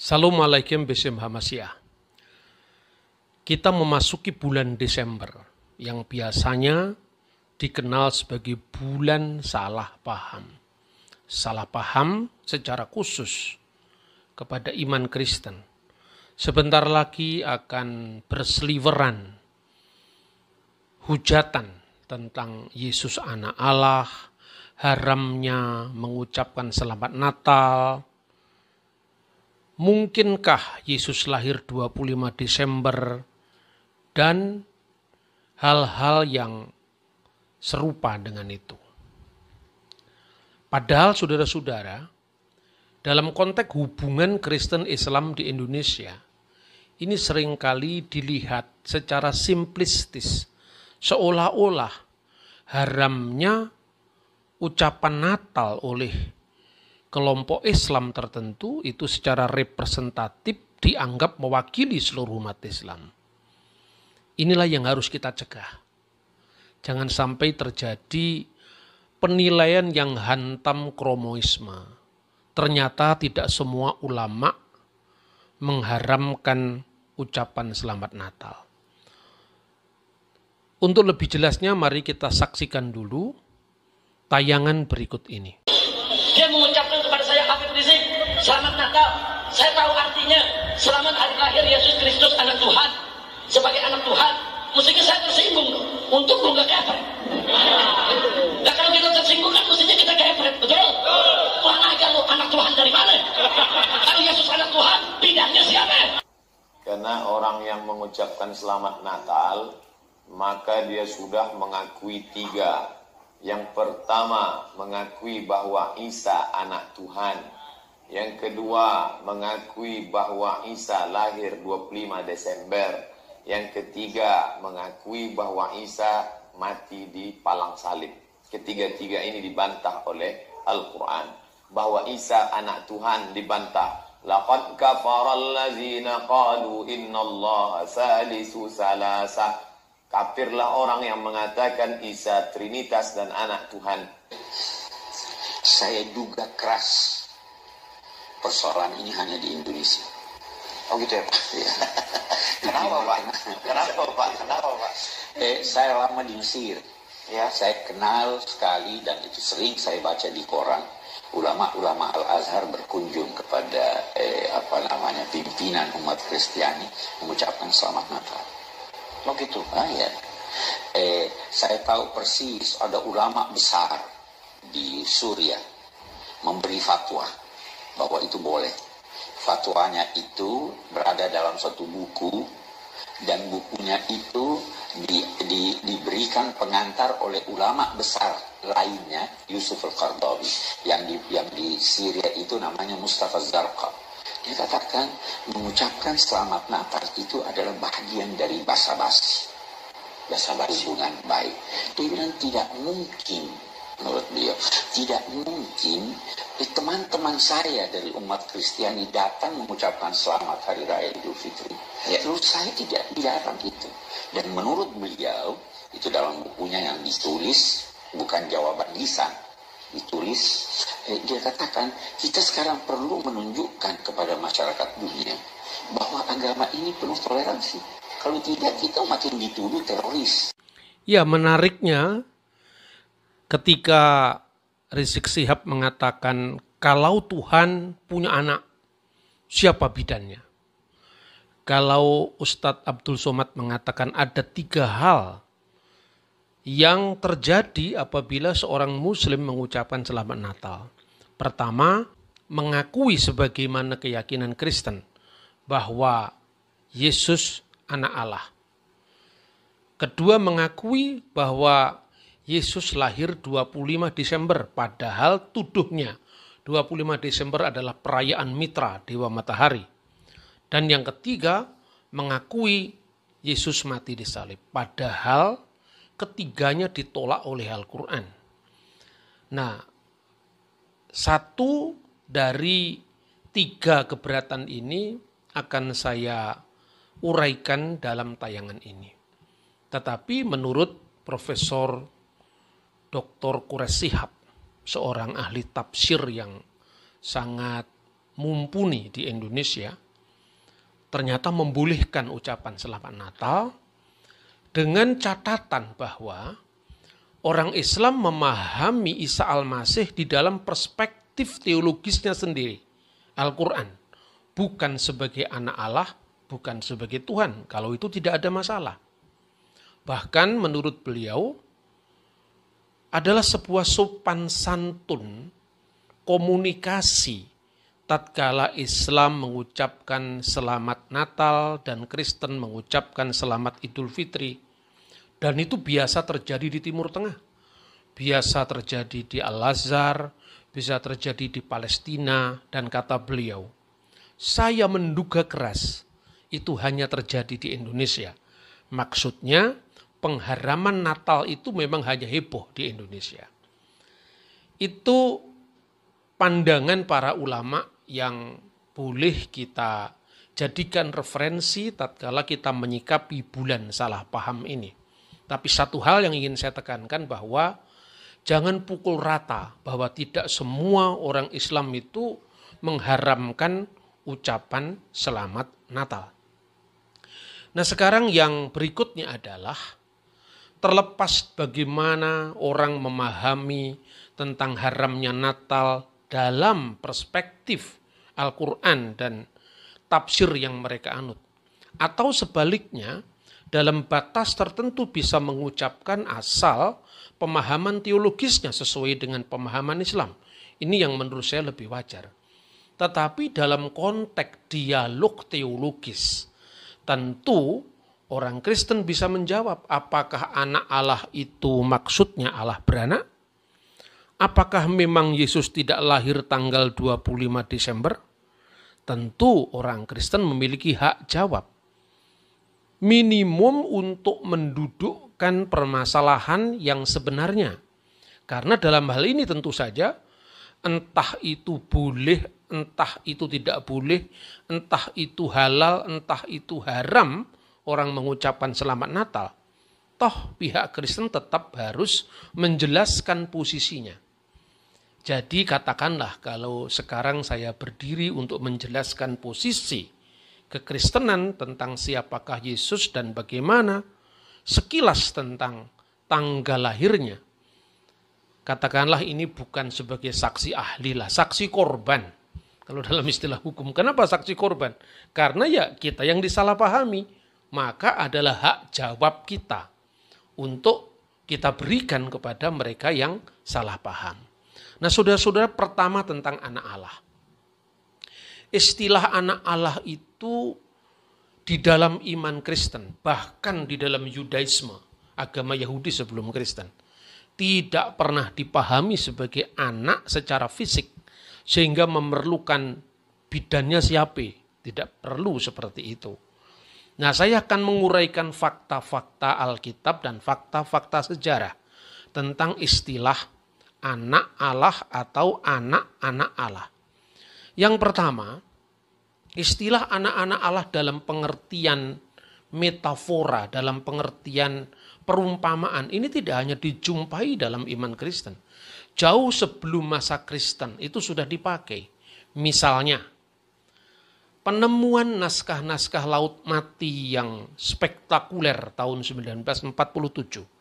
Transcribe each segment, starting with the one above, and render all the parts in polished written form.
Assalamualaikum warahmatullahi wabarakatuh. Kita memasuki bulan Desember yang biasanya dikenal sebagai bulan salah paham. Salah paham secara khusus kepada iman Kristen. Sebentar lagi akan berseliweran hujatan tentang Yesus anak Allah, haramnya mengucapkan selamat Natal. Mungkinkah Yesus lahir 25 Desember dan hal-hal yang serupa dengan itu. Padahal saudara-saudara, dalam konteks hubungan Kristen Islam di Indonesia, ini seringkali dilihat secara simplistis, seolah-olah haramnya ucapan Natal oleh kelompok Islam tertentu itu secara representatif dianggap mewakili seluruh umat Islam. Inilah yang harus kita cegah. Jangan sampai terjadi penilaian yang hantam kromoisme. Ternyata tidak semua ulama mengharamkan ucapan selamat Natal. Untuk lebih jelasnya mari kita saksikan dulu tayangan berikut ini. Dia mengucapkan kepada saya, Habib Rizik, selamat Natal. Saya tahu artinya, selamat hari lahir Yesus Kristus anak Tuhan. Sebagai anak Tuhan, mestinya saya tersinggung dong. Untuk nggak kefret. Nah kalau kita tersinggung kan mestinya kita kefret, betul? Tuhan aja lo, anak Tuhan dari mana? Kalau Yesus anak Tuhan, bidangnya siapa? Karena orang yang mengucapkan selamat Natal, maka dia sudah mengakui tiga. Yang pertama, mengakui bahwa Isa anak Tuhan. Yang kedua, mengakui bahwa Isa lahir 25 Desember. Yang ketiga, mengakui bahwa Isa mati di palang salib. Ketiga-tiga ini dibantah oleh Al-Quran. Bahwa Isa anak Tuhan dibantah. Laqad kafaral ladzina qalu innallaha salisu salasa. Kafirlah orang yang mengatakan Isa Trinitas dan anak Tuhan. Saya duga keras persoalan ini hanya di Indonesia. Oh gitu ya Pak? Ya. Kenapa Pak? Kenapa Pak? Kenapa Pak? Saya lama di Mesir. Ya. Saya kenal sekali dan itu sering saya baca di koran. Ulama-ulama Al-Azhar berkunjung kepada pimpinan umat Kristiani mengucapkan selamat Natal. Oh gitu? Ya. Saya tahu persis ada ulama besar di Suriah memberi fatwa bahwa itu boleh. Fatwanya itu berada dalam satu buku dan bukunya itu diberikan pengantar oleh ulama besar lainnya, Yusuf Al-Qaradawi, yang di Syria itu namanya Mustafa Zarqa. Dia katakan mengucapkan selamat Natal itu adalah bagian dari basa-basi hubungan baik. Dia bilang tidak mungkin, menurut beliau, tidak mungkin teman-teman saya dari umat Kristiani datang mengucapkan selamat Hari Raya Idul Fitri. Ya. Terus saya tidak dilarang itu. Dan menurut beliau, itu dalam bukunya yang ditulis, bukan jawaban lisan, ditulis, dia katakan kita sekarang perlu menunjukkan kepada masyarakat dunia bahwa agama ini penuh toleransi. Kalau tidak kita makin dituduh teroris. Ya, menariknya ketika Rizik Syihab mengatakan kalau Tuhan punya anak, siapa bidannya? Kalau Ustadz Abdul Somad mengatakan ada tiga hal yang terjadi apabila seorang muslim mengucapkan selamat Natal. Pertama, mengakui sebagaimana keyakinan Kristen bahwa Yesus anak Allah. Kedua, mengakui bahwa Yesus lahir 25 Desember, padahal tuduhnya 25 Desember adalah perayaan Mitra, Dewa Matahari. Dan yang ketiga, mengakui Yesus mati di salib, padahal ketiganya ditolak oleh Al-Quran. Nah, satu dari tiga keberatan ini akan saya uraikan dalam tayangan ini. Tetapi menurut Profesor Dr. Quraish Shihab, seorang ahli tafsir yang sangat mumpuni di Indonesia ternyata membolehkan ucapan Selamat Natal dengan catatan bahwa orang Islam memahami Isa Al-Masih di dalam perspektif teologisnya sendiri, Al-Quran. Bukan sebagai anak Allah, bukan sebagai Tuhan. Kalau itu tidak ada masalah. Bahkan menurut beliau adalah sebuah sopan santun komunikasi tatkala Islam mengucapkan Selamat Natal dan Kristen mengucapkan Selamat Idul Fitri. Dan itu biasa terjadi di Timur Tengah. Biasa terjadi di Al-Azhar, bisa terjadi di Palestina, dan kata beliau, saya menduga keras itu hanya terjadi di Indonesia. Maksudnya pengharaman Natal itu memang hanya heboh di Indonesia. Itu pandangan para ulama yang boleh kita jadikan referensi tatkala kita menyikapi bulan salah paham ini. Tapi satu hal yang ingin saya tekankan bahwa jangan pukul rata bahwa tidak semua orang Islam itu mengharamkan ucapan Selamat Natal. Nah, sekarang yang berikutnya adalah terlepas bagaimana orang memahami tentang haramnya Natal dalam perspektif Al-Quran dan tafsir yang mereka anut. Atau sebaliknya, dalam batas tertentu bisa mengucapkan asal pemahaman teologisnya sesuai dengan pemahaman Islam. Ini yang menurut saya lebih wajar. Tetapi dalam konteks dialog teologis, tentu orang Kristen bisa menjawab apakah anak Allah itu maksudnya Allah beranak? Apakah memang Yesus tidak lahir tanggal 25 Desember? Tentu orang Kristen memiliki hak jawab. Minimum untuk mendudukkan permasalahan yang sebenarnya. Karena dalam hal ini tentu saja entah itu boleh, entah itu tidak boleh, entah itu halal, entah itu haram orang mengucapkan Selamat Natal. Toh pihak Kristen tetap harus menjelaskan posisinya. Jadi katakanlah kalau sekarang saya berdiri untuk menjelaskan posisi kekristenan tentang siapakah Yesus dan bagaimana, sekilas tentang tanggal lahirnya. Katakanlah ini bukan sebagai saksi ahli lah, saksi korban. Kalau dalam istilah hukum, kenapa saksi korban? Karena ya kita yang disalahpahami, maka adalah hak jawab kita untuk kita berikan kepada mereka yang salah paham. Nah, saudara-saudara, pertama tentang anak Allah. Istilah anak Allah itu di dalam iman Kristen, bahkan di dalam Yudaisme, agama Yahudi sebelum Kristen, tidak pernah dipahami sebagai anak secara fisik, sehingga memerlukan bidannya siapa. Tidak perlu seperti itu. Nah, saya akan menguraikan fakta-fakta Alkitab dan fakta-fakta sejarah tentang istilah anak Allah atau anak-anak Allah. Yang pertama, istilah anak-anak Allah dalam pengertian metafora, dalam pengertian perumpamaan, ini tidak hanya dijumpai dalam iman Kristen. Jauh sebelum masa Kristen itu sudah dipakai. Misalnya, penemuan naskah-naskah Laut Mati yang spektakuler tahun 1947.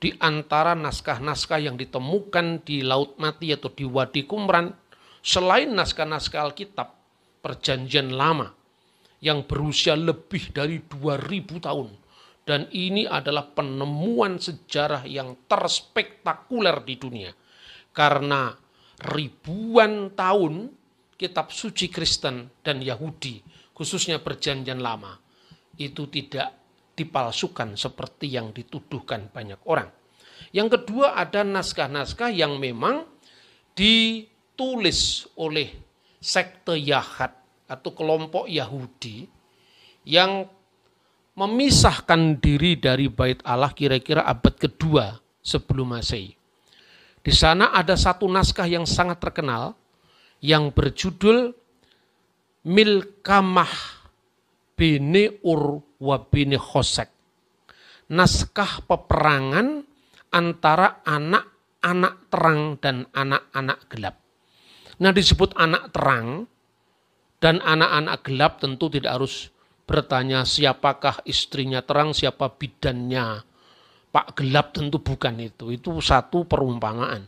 Di antara naskah-naskah yang ditemukan di Laut Mati atau di Wadi Qumran, selain naskah-naskah Alkitab Perjanjian Lama yang berusia lebih dari 2000 tahun. Dan ini adalah penemuan sejarah yang terspektakuler di dunia. Karena ribuan tahun kitab suci Kristen dan Yahudi, khususnya Perjanjian Lama, itu tidak dipalsukan seperti yang dituduhkan banyak orang. Yang kedua, ada naskah-naskah yang memang ditulis oleh sekte Yahad atau kelompok Yahudi yang memisahkan diri dari Bait Allah kira-kira abad kedua sebelum Masehi. Di sana ada satu naskah yang sangat terkenal yang berjudul Milkamah Bene Ur wa Bene Hosek. Naskah peperangan antara anak-anak terang dan anak-anak gelap. Nah, disebut anak terang Dan anak-anak gelap tentu tidak harus bertanya siapakah istrinya terang, siapa bidannya. Pak gelap tentu bukan itu. Itu satu perumpamaan.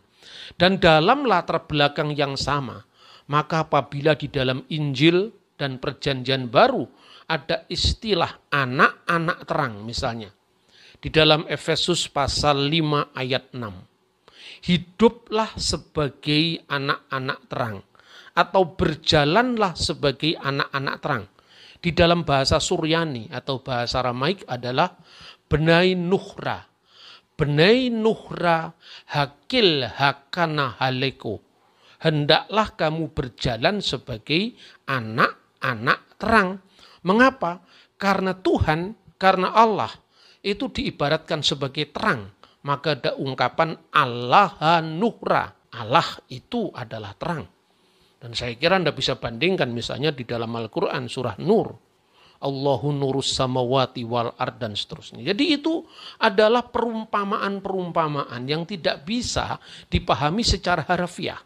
Dan dalam latar belakang yang sama, maka apabila di dalam Injil dan Perjanjian Baru ada istilah anak-anak terang misalnya. Di dalam Efesus pasal 5 ayat 6. Hiduplah sebagai anak-anak terang. Atau berjalanlah sebagai anak-anak terang. Di dalam bahasa Suryani atau bahasa Aramaik adalah benai nuhra. Benai nuhra hakil hakana haleko. Hendaklah kamu berjalan sebagai anak-anak terang. Mengapa? Karena Tuhan, karena Allah itu diibaratkan sebagai terang. Maka ada ungkapan Allah nuhra. Allah itu adalah terang. Dan saya kira Anda bisa bandingkan misalnya di dalam Al-Quran surah Nur. Allahu nurus samawati wal ard dan seterusnya. Jadi itu adalah perumpamaan-perumpamaan yang tidak bisa dipahami secara harfiah.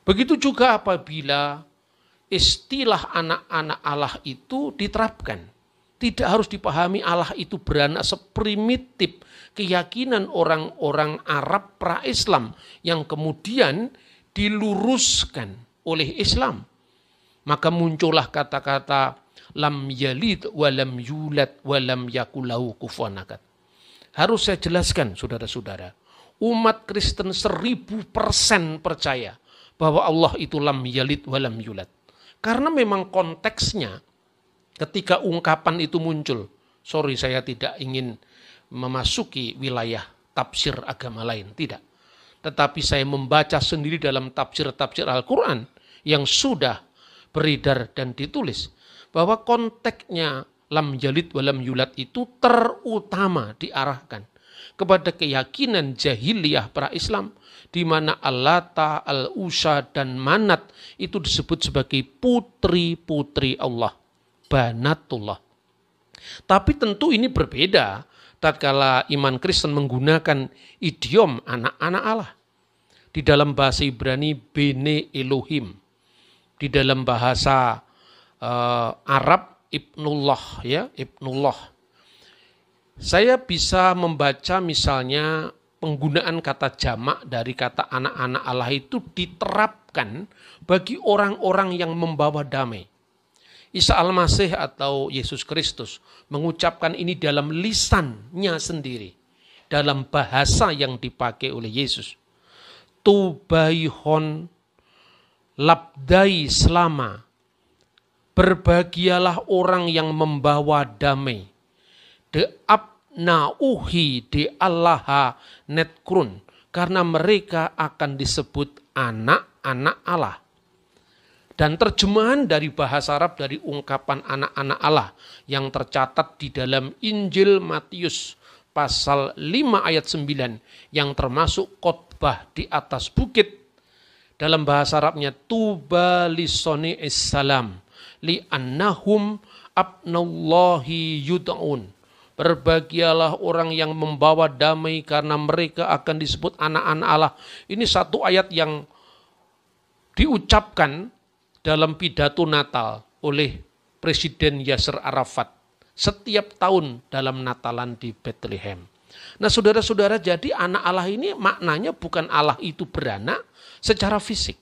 Begitu juga apabila istilah anak-anak Allah itu diterapkan. Tidak harus dipahami Allah itu beranak seprimitif keyakinan orang-orang Arab pra-Islam yang kemudian diluruskan oleh Islam. Maka muncullah kata-kata lam yalid walam yulad walam yakulahu kufuwan ahad. Harus saya jelaskan saudara-saudara. Umat Kristen 1000% percaya bahwa Allah itu lam yalid walam yulad. Karena memang konteksnya ketika ungkapan itu muncul. Sorry, saya tidak ingin memasuki wilayah tafsir agama lain. Tidak. Tetapi saya membaca sendiri dalam tafsir-tafsir Al-Quran yang sudah beredar dan ditulis. Bahwa konteksnya lam yalid walam yulad itu terutama diarahkan kepada keyakinan jahiliyah pra-Islam. Di mana Al-Lata, Al-Uzza dan Manat itu disebut sebagai putri-putri Allah. Banatullah. Tapi tentu ini berbeda tatkala iman Kristen menggunakan idiom anak-anak Allah. Di dalam bahasa Ibrani Bene Elohim. Di dalam bahasa Arab Ibnullah, ya, Ibnullah. Saya bisa membaca misalnya penggunaan kata jamak dari kata anak-anak Allah itu diterapkan bagi orang-orang yang membawa damai. Isa Al-Masih atau Yesus Kristus mengucapkan ini dalam lisannya sendiri. Dalam bahasa yang dipakai oleh Yesus. Tubaihon labdai selama. Berbahagialah orang yang membawa damai. De'abna'uhi de'allaha netkrun. Karena mereka akan disebut anak-anak Allah. Dan terjemahan dari bahasa Arab dari ungkapan anak-anak Allah yang tercatat di dalam Injil Matius pasal 5 ayat 9 yang termasuk khotbah di atas bukit. Dalam bahasa Arabnya tuba lisoni issalam li annahum abnallahi yud'un. Berbahagialah orang yang membawa damai karena mereka akan disebut anak-anak Allah. Ini satu ayat yang diucapkan dalam pidato Natal oleh Presiden Yasser Arafat setiap tahun dalam Natalan di Bethlehem. Nah saudara-saudara, jadi anak Allah ini maknanya bukan Allah itu beranak secara fisik.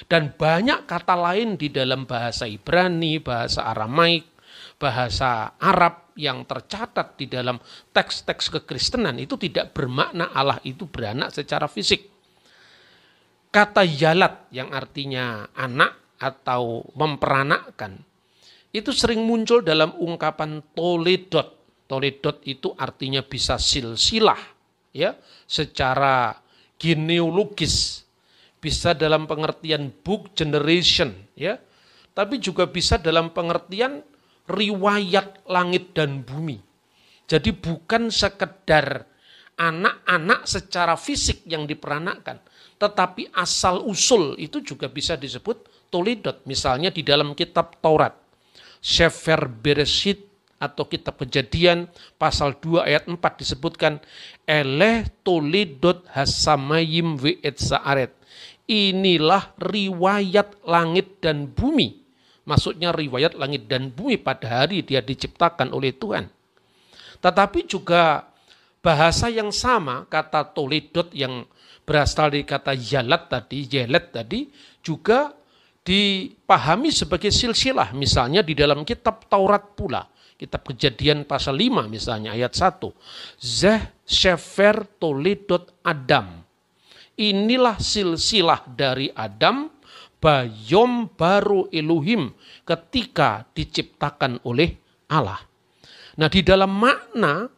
Dan banyak kata lain di dalam bahasa Ibrani, bahasa Aramaik, bahasa Arab yang tercatat di dalam teks-teks kekristenan itu tidak bermakna Allah itu beranak secara fisik. Kata yalat yang artinya anak atau memperanakkan itu sering muncul dalam ungkapan toledot. Toledot itu artinya bisa silsilah, ya, secara genealogis, bisa dalam pengertian book generation, ya, tapi juga bisa dalam pengertian riwayat langit dan bumi. Jadi bukan sekedar anak-anak secara fisik yang diperanakkan, tetapi asal usul itu juga bisa disebut toledot. Misalnya di dalam kitab Taurat, Sefer Bereshit atau kitab Kejadian pasal 2 ayat 4 disebutkan eleh toledot hasamayim ve'et sa'aret. Inilah riwayat langit dan bumi. Maksudnya riwayat langit dan bumi pada hari dia diciptakan oleh Tuhan. Tetapi juga bahasa yang sama, kata toledot yang berasal dari kata yelet tadi juga dipahami sebagai silsilah. Misalnya di dalam kitab Taurat pula, kitab Kejadian pasal 5 misalnya ayat 1. Zeh shefer toledot Adam. Inilah silsilah dari Adam, bayom baru Elohim, ketika diciptakan oleh Allah. Nah, di dalam makna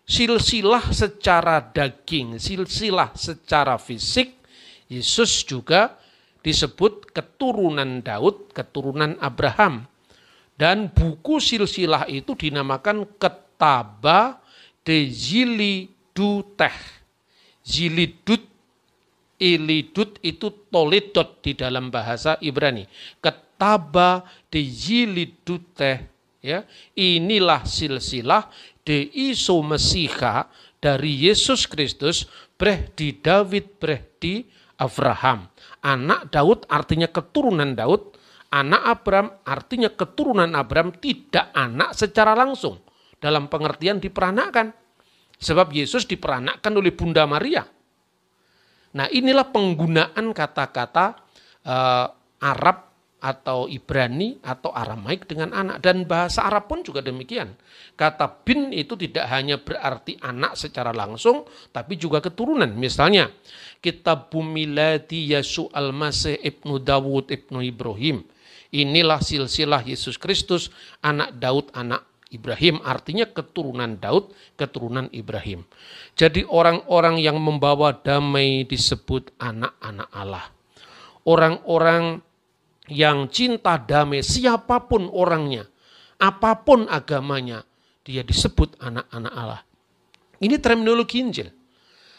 silsilah secara daging, silsilah secara fisik, Yesus juga disebut keturunan Daud, keturunan Abraham. Dan buku silsilah itu dinamakan Ketaba de Ziliduteh. Zilidut, Elidut itu toledot di dalam bahasa Ibrani. Ketaba de Ziliduteh. Ya, inilah silsilah de iso Mesiha dari Yesus Kristus breh di David breh di Abraham. Anak Daud artinya keturunan Daud, anak Abraham artinya keturunan Abraham, tidak anak secara langsung dalam pengertian diperanakkan. Sebab Yesus diperanakkan oleh Bunda Maria. Nah, inilah penggunaan kata-kata Arab atau Ibrani atau Aramaik dengan anak. Dan bahasa Arab pun juga demikian. Kata bin itu tidak hanya berarti anak secara langsung, tapi juga keturunan. Misalnya, kitab Miladi Yesu al-Masih ibnu Dawud ibnu Ibrahim. Inilah silsilah Yesus Kristus, anak Daud, anak Ibrahim. Artinya keturunan Daud, keturunan Ibrahim. Jadi orang-orang yang membawa damai disebut anak-anak Allah. Orang-orang yang cinta damai, siapapun orangnya, apapun agamanya, dia disebut anak-anak Allah. Ini terminologi Injil.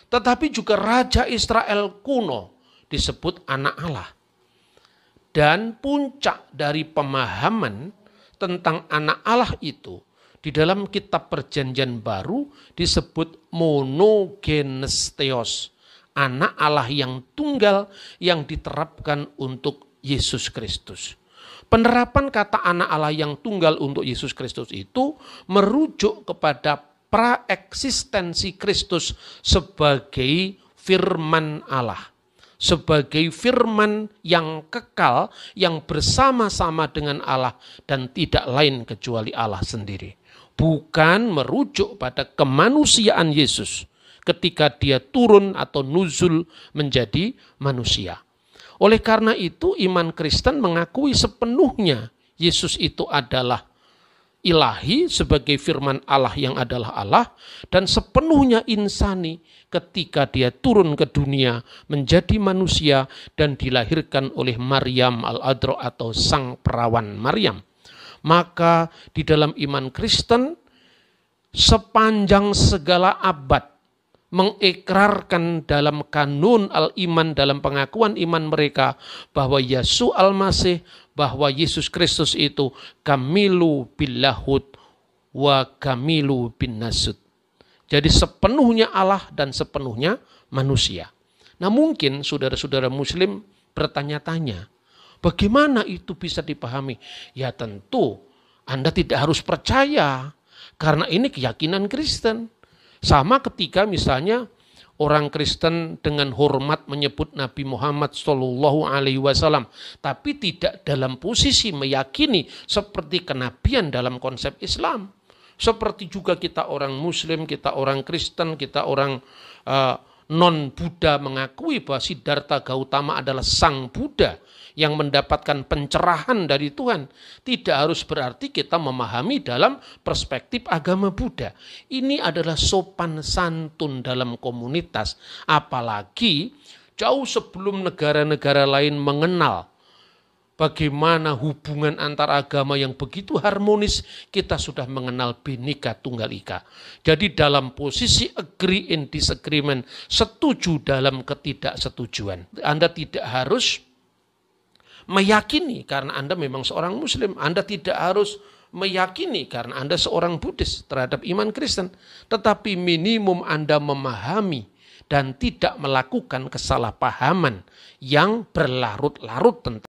Tetapi juga Raja Israel kuno disebut anak Allah. Dan puncak dari pemahaman tentang anak Allah itu, di dalam kitab Perjanjian Baru disebut monogenes theos. Anak Allah yang tunggal yang diterapkan untuk Yesus Kristus. Penerapan kata anak Allah yang tunggal untuk Yesus Kristus itu merujuk kepada praeksistensi Kristus sebagai firman Allah. Sebagai firman yang kekal, yang bersama-sama dengan Allah dan tidak lain kecuali Allah sendiri. Bukan merujuk pada kemanusiaan Yesus ketika dia turun atau nuzul menjadi manusia. Oleh karena itu iman Kristen mengakui sepenuhnya Yesus itu adalah ilahi sebagai firman Allah yang adalah Allah, dan sepenuhnya insani ketika dia turun ke dunia menjadi manusia dan dilahirkan oleh Maryam al-Adro atau sang perawan Maryam. Maka di dalam iman Kristen sepanjang segala abad mengikrarkan dalam kanun al-iman, dalam pengakuan iman mereka bahwa Yesus al-Masih, bahwa Yesus Kristus itu kamilu billahud wa kamilu bin nasud. Jadi sepenuhnya Allah dan sepenuhnya manusia. Nah, mungkin saudara-saudara muslim bertanya-tanya, bagaimana itu bisa dipahami? Ya tentu Anda tidak harus percaya, karena ini keyakinan Kristen. Sama ketika misalnya orang Kristen dengan hormat menyebut Nabi Muhammad SAW, tapi tidak dalam posisi meyakini seperti kenabian dalam konsep Islam. Seperti juga kita orang Muslim, kita orang Kristen, kita orang non-Buddha mengakui bahwa Siddhartha Gautama adalah sang Buddha yang mendapatkan pencerahan dari Tuhan. Tidak harus berarti kita memahami dalam perspektif agama Buddha. Ini adalah sopan santun dalam komunitas. Apalagi jauh sebelum negara-negara lain mengenal bagaimana hubungan antar agama yang begitu harmonis, kita sudah mengenal Bhinneka Tunggal Ika. Jadi dalam posisi agree in disagreement, setuju dalam ketidaksetujuan. Anda tidak harus meyakini karena Anda memang seorang Muslim. Anda tidak harus meyakini karena Anda seorang Buddhis terhadap iman Kristen. Tetapi minimum Anda memahami dan tidak melakukan kesalahpahaman yang berlarut-larut tentang